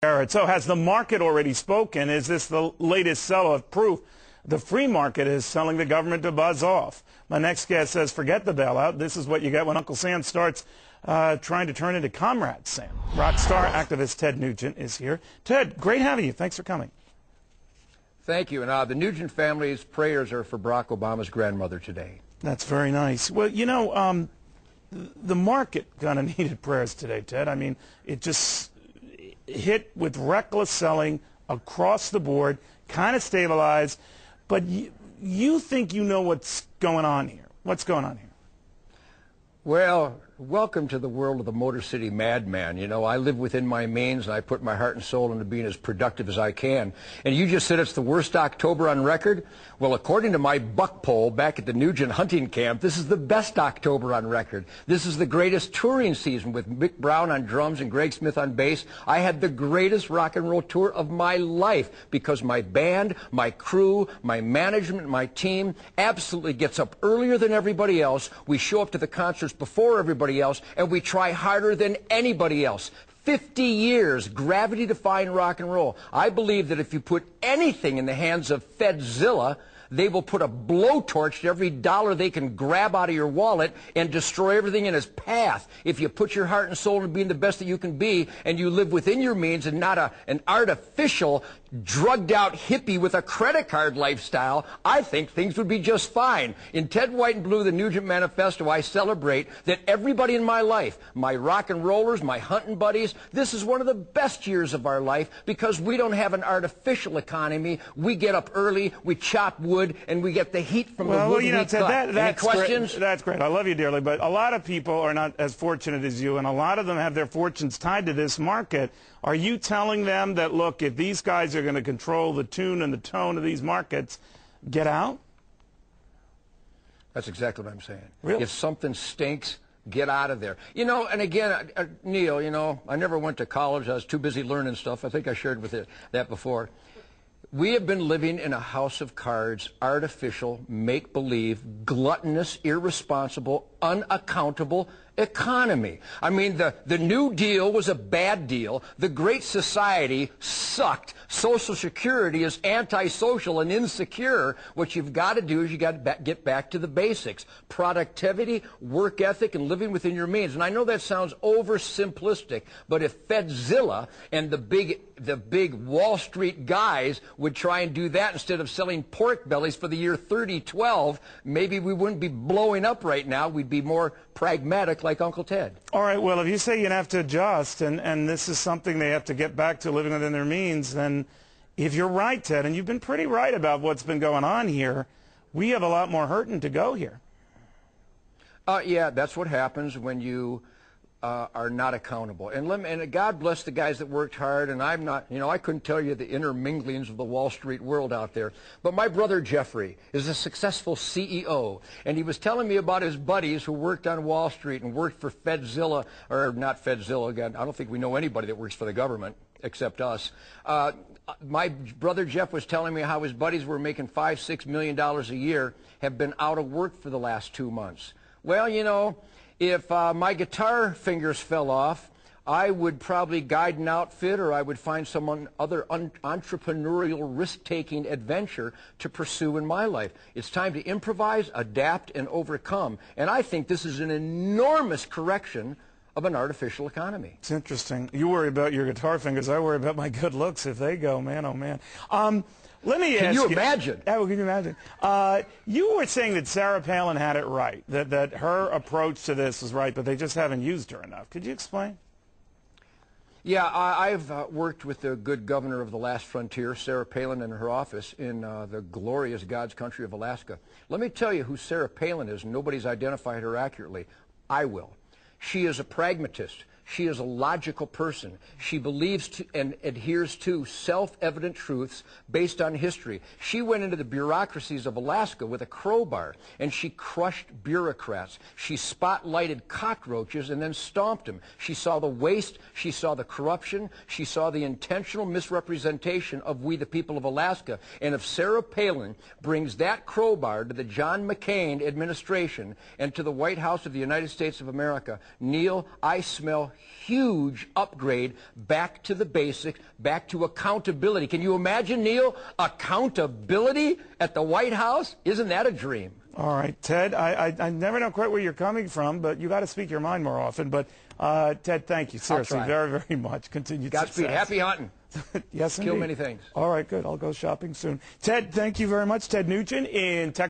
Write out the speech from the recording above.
So has the market already spoken? Is this the latest sell-off proof? The free market is telling the government to buzz off. My next guest says, forget the bailout. This is what you get when Uncle Sam starts trying to turn into Comrade Sam. Rock star activist Ted Nugent is here. Ted, great having you. Thanks for coming. Thank you. And the Nugent family's prayers are for Barack Obama's grandmother today. That's very nice. Well, you know, the market kind of needed prayers today, Ted. I mean, it just hit with reckless selling across the board, kind of stabilized. But you think you know what's going on here. What's going on here? Well, welcome to the world of the Motor City madman. You know, I live within my means, and I put my heart and soul into being as productive as I can. And you just said it's the worst October on record? Well, according to my buck poll back at the Nugent hunting camp, this is the best October on record. This is the greatest touring season with Mick Brown on drums and Greg Smith on bass. I had the greatest rock and roll tour of my life because my band, my crew, my management, my team absolutely gets up earlier than everybody else. We show up to the concerts before everybody else, and we try harder than anybody else. 50 years, gravity-defying rock and roll. I believe that if you put anything in the hands of Fedzilla, they will put a blowtorch to every dollar they can grab out of your wallet and destroy everything in its path. If you put your heart and soul into being the best that you can be, and you live within your means and not an artificial, drugged-out hippie with a credit card lifestyle, I think things would be just fine. In Ted White and Blue, the Nugent Manifesto, I celebrate that everybody in my life, my rock and rollers, my hunting buddies, this is one of the best years of our life because we don't have an artificial economy. We get up early, we chop wood, and we get the heat from the wood. Well, you know, Ted, Any questions? That's great. I love you dearly, but a lot of people are not as fortunate as you, and a lot of them have their fortunes tied to this market. Are you telling them that, look, if these guys are going to control the tune and the tone of these markets, get out? That's exactly what I'm saying. Really? If something stinks, get out of there. You know, and again, Neil, you know, I never went to college. I was too busy learning stuff. I think I shared with that before. We have been living in a house of cards, artificial, make-believe, gluttonous, irresponsible, unaccountable economy. I mean, the New Deal was a bad deal. The Great Society sucked. Social Security is antisocial and insecure. What you've got to do is you got to get back to the basics. Productivity, work ethic, and living within your means. And I know that sounds oversimplistic, but if Fedzilla and the big Wall Street guys would try and do that instead of selling pork bellies for the year 3012, maybe we wouldn't be blowing up right now. We'd be more pragmatic like Uncle Ted. All right, well, if you say you'd have to adjust, and this is something they have to get back to living within their means, then if you're right, Ted, and you've been pretty right about what's been going on here, we have a lot more hurting to go here. Yeah, that's what happens when you are not accountable. And God bless the guys that worked hard, and I'm not, you know, I couldn't tell you the interminglings of the Wall Street world out there. But my brother Jeffrey is a successful CEO, and he was telling me about his buddies who worked on Wall Street and worked for Fedzilla, or not Fedzilla, again, I don't think we know anybody that works for the government except us. My brother Jeff was telling me how his buddies were making $5–6 million a year, have been out of work for the last 2 months. Well, you know, if my guitar fingers fell off, I would probably guide an outfit, or I would find some other entrepreneurial risk-taking adventure to pursue in my life. It's time to improvise, adapt, and overcome. And I think this is an enormous correction of an artificial economy. It's interesting. You worry about your guitar fingers. I worry about my good looks if they go, man, oh, man. Let me ask you. Can you imagine? Can you imagine? You were saying that Sarah Palin had it right, that her approach to this was right, but they just haven't used her enough. Could you explain? Yeah, I've worked with the good governor of the last frontier, Sarah Palin, in her office in the glorious God's country of Alaska. Let me tell you who Sarah Palin is. Nobody's identified her accurately. I will. She is a pragmatist. She is a logical person. She believes and adheres to self-evident truths based on history. She went into the bureaucracies of Alaska with a crowbar, and she crushed bureaucrats. She spotlighted cockroaches and then stomped them. She saw the waste. She saw the corruption. She saw the intentional misrepresentation of we, the people of Alaska. And if Sarah Palin brings that crowbar to the John McCain administration and to the White House of the United States of America, Neil, I smell huge upgrade back to the basics, back to accountability. Can you imagine, Neil, accountability at the White House? Isn't that a dream? All right, Ted, I never know quite where you're coming from, but you got to speak your mind more often. But, Ted, thank you, seriously, very, very much. Continued Godspeed. success. Happy hunting. Yes, Kill indeed. many things. All right, good. I'll go shopping soon. Ted, thank you very much. Ted Nugent in Texas.